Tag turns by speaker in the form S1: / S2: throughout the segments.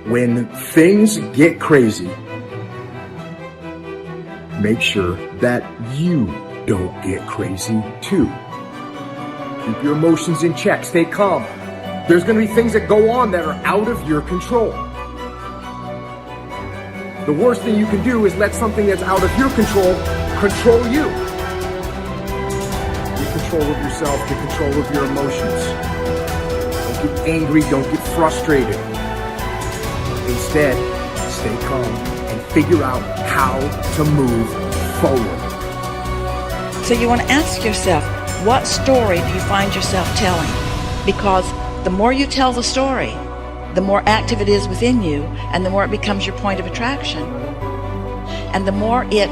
S1: When things get crazy, make sure that you don't get crazy too. Keep your emotions in check. Stay calm. There's going to be things that go on that are out of your control. The worst thing you can do is let something that's out of your control control you. Get control of yourself. Get control of your emotions. Don't get angry. Don't get frustrated. Instead, stay calm and figure out how to move forward.
S2: So you want to ask yourself, what story do you find yourself telling? Because the more you tell the story, the more active it is within you, and the more it becomes your point of attraction. And the more it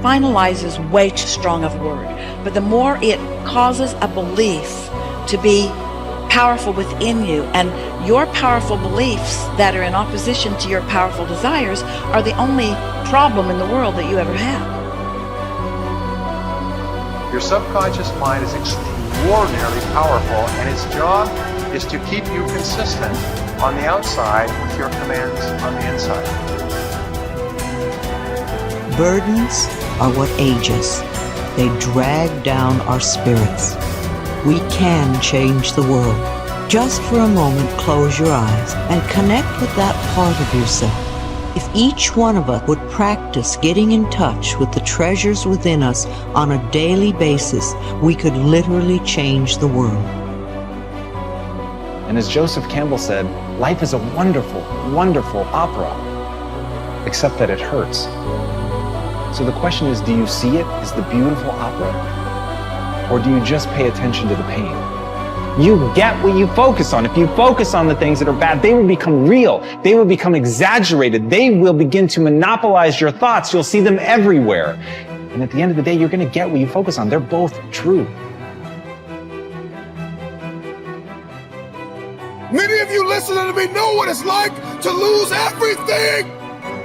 S2: finalizes, way too strong of a word, but the more it causes a belief to be powerful within you, and your powerful beliefs that are in opposition to your powerful desires are the only problem in the world that you ever have.
S3: Your subconscious mind is extraordinarily powerful, and its job is to keep you consistent on the outside with your commands on the inside.
S4: Burdens are what age us. They drag down our spirits. We can change the world. Just for a moment, close your eyes and connect with that part of yourself. If each one of us would practice getting in touch with the treasures within us on a daily basis, we could literally change the world.
S5: And as Joseph Campbell said, life is a wonderful, wonderful opera, except that it hurts. So the question is, do you see it as the beautiful opera? Or do you just pay attention to the pain? You get what you focus on. If you focus on the things that are bad, they will become real. They will become exaggerated. They will begin to monopolize your thoughts. You'll see them everywhere. And at the end of the day, you're going to get what you focus on. They're both true.
S6: Many of you listening to me know what it's like to lose everything.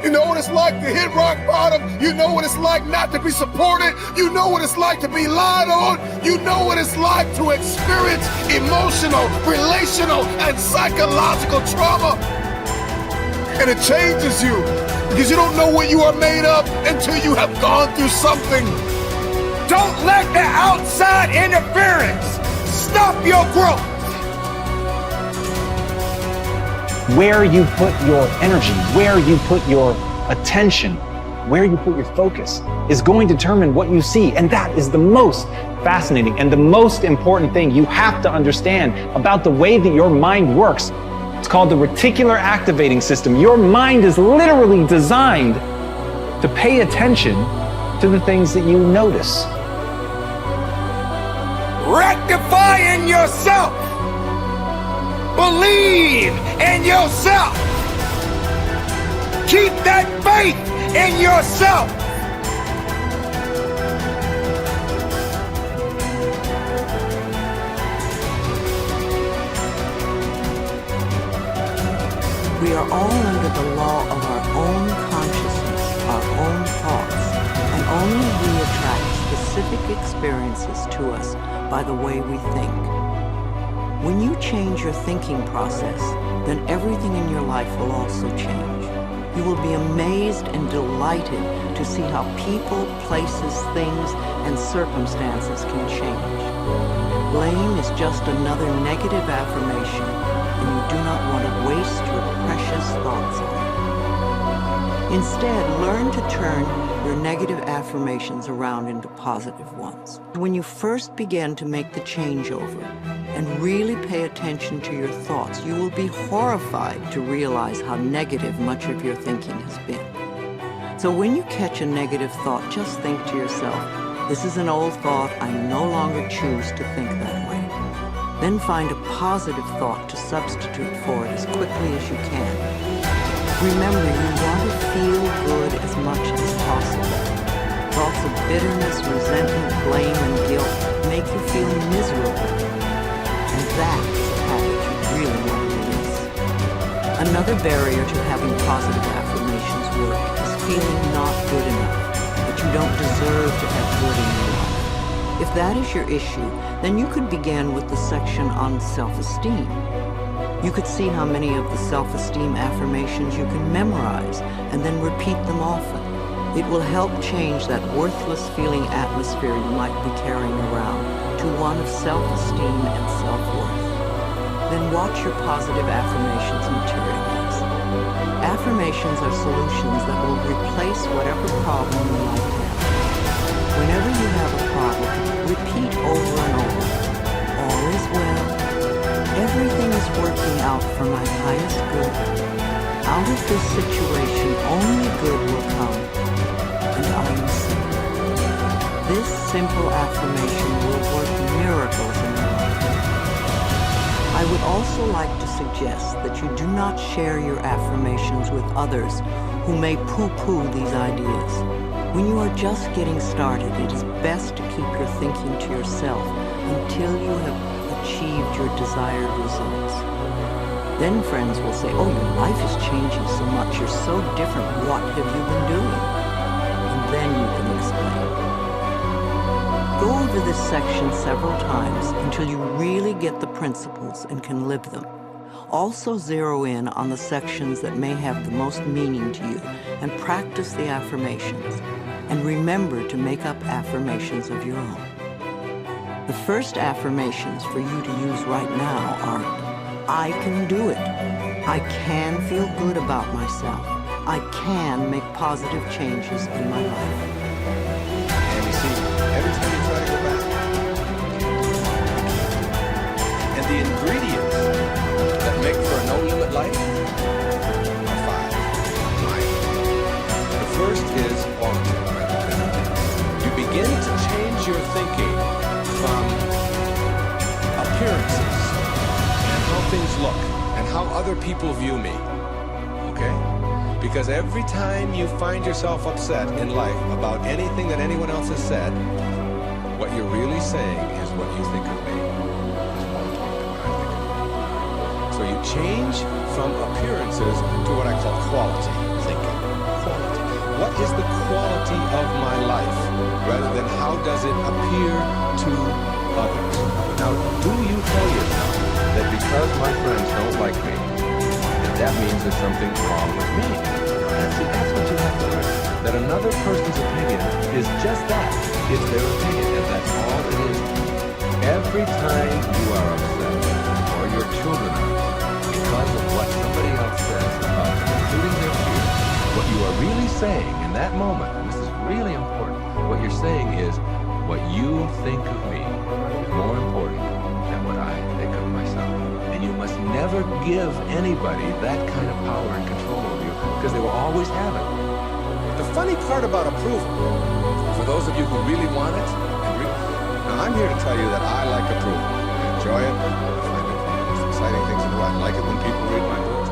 S6: You know what it's like to hit rock bottom. You know what it's like not to be supported. You know what it's like to be lied on. You know what it's like to experience emotional, relational, and psychological trauma. And it changes you because you don't know what you are made of until you have gone through something. Don't let the outside interference stop your growth.
S5: Where you put your energy, where you put your attention, where you put your focus is going to determine what you see. And that is the most fascinating and the most important thing you have to understand about the way that your mind works. It's called the reticular activating system. Your mind is literally designed to pay attention to the things that you notice.
S6: Rectify in yourself. Believe in yourself. Keep that faith in yourself.
S4: We are all under the law of our own consciousness, our own thoughts, and only we attract specific experiences to us by the way we think. When you change your thinking process, then everything in your life will also change. You will be amazed and delighted to see how people, places, things, and circumstances can change. Blame is just another negative affirmation, and you do not want to waste your precious thoughts on it. Instead, learn to turn your negative affirmations around into positive ones. When you first begin to make the changeover and really pay attention to your thoughts, you will be horrified to realize how negative much of your thinking has been. So when you catch a negative thought, just think to yourself, this is an old thought, I no longer choose to think that way. Then find a positive thought to substitute for it as quickly as you can. Remember, you want to feel good as much as possible. Thoughts of bitterness, resentment, blame, and guilt make you feel miserable. And that's a habit you really want to release. Another barrier to having positive affirmations work is feeling not good enough, that you don't deserve to have good in your life. If that is your issue, then you could begin with the section on self-esteem. You could see how many of the self-esteem affirmations you can memorize and then repeat them often. It will help change that worthless feeling atmosphere you might be carrying around to one of self-esteem and self-worth. Then watch your positive affirmations materialize. Affirmations are solutions that will replace whatever problem you might have. Whenever you have a problem, repeat over and over, all is well. Everything is working out for my highest good. Out of this situation, only good will come, and I am safe. This simple affirmation will work miracles in your life. I would also like to suggest that you do not share your affirmations with others who may poo-poo these ideas. When you are just getting started, it is best to keep your thinking to yourself until you have achieved your desired results. Then friends will say, oh, your life is changing so much, you're so different, what have you been doing? And then you can explain. Go over this section several times until you really get the principles and can live them. Also zero in on the sections that may have the most meaning to you and practice the affirmations. And remember to make up affirmations of your own. The first affirmations for you to use right now are, I can do it. I can feel good about myself. I can make positive changes in my life.
S7: And you see, every time you try to go back, and the ingredients that make for a no-limit life are 5. The first is quality. You begin to change your thinking from appearances and how things look and how other people view me, okay? Because every time you find yourself upset in life about anything that anyone else has said, what you're really saying is what you think of me. So you change from appearances to what I call quality thinking. Quality. What is the quality of my life rather than how does it appear to others? Now, do you tell yourself that because my friends don't like me, that means there's something wrong with me? That's what you have to learn. That another person's opinion is just that. It's their opinion, and that's all it is. Every time you are upset, or your children are upset, because of what somebody else says about them, including their fears, what you are really saying in that moment, and this is really important, what you're saying is, what you think of me is more important than what I think of myself. And you must never give anybody that kind of power and control over you, because they will always have it. The funny part about approval, for those of you who really want it, now I'm here to tell you that I like approval. I enjoy it. I find it one of the most exciting things in the world. I like it when people read my books. I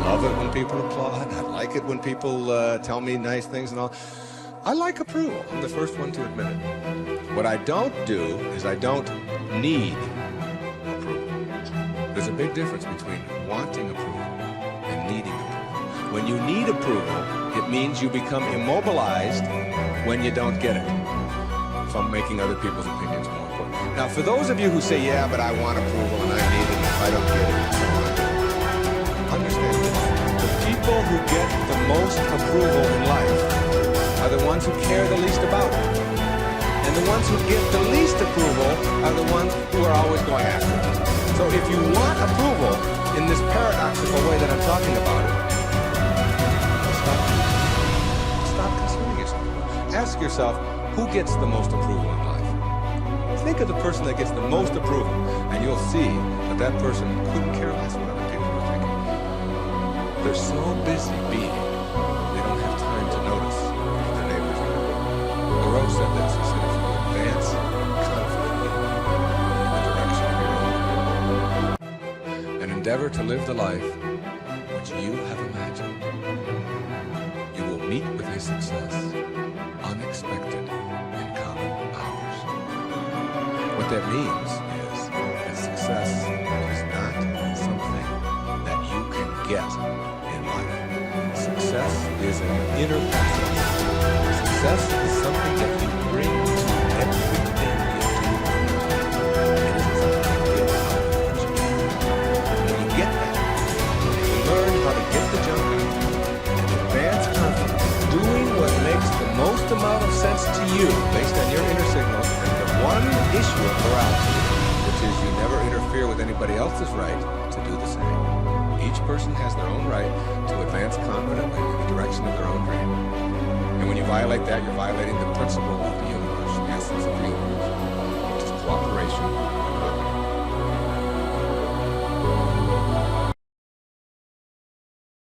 S7: love it when people applaud. I like it when people tell me nice things and all. I like approval. I'm the first one to admit it. What I don't do is I don't need approval. There's a big difference between wanting approval and needing approval. When you need approval, it means you become immobilized when you don't get it from making other people's opinions more important. Now, for those of you who say, yeah, but I want approval and I need it, and if I don't get it, and so on, understand this. The people who get the most approval in life are the ones who care the least about it. And the ones who get the least approval are the ones who are always going after it. So if you want approval in this paradoxical way that I'm talking about it, stop concerning yourself. Ask yourself, who gets the most approval in life? Think of the person that gets the most approval, and you'll see that that person couldn't care less what other people are thinking. They're so busy being, they don't have time to notice what their neighbors are doing. Thoreau said this. He said, if you advance confidently in the direction of your own and endeavor to live the life which you have imagined, you will meet with a success unexpected in common hours. What that means is that success is not something that you can get in life. Success is an inner process. Success is something that you bring to everything you do. It isn't something you get out of what you do. When you get that, based on your inner signals and the one issue of morality, which is you never interfere with anybody else's right to do the same. Each person has their own right to advance confidently in the direction of their own dream. And when you violate that, you're violating the principle of the universe, the essence of the universe, which is cooperation,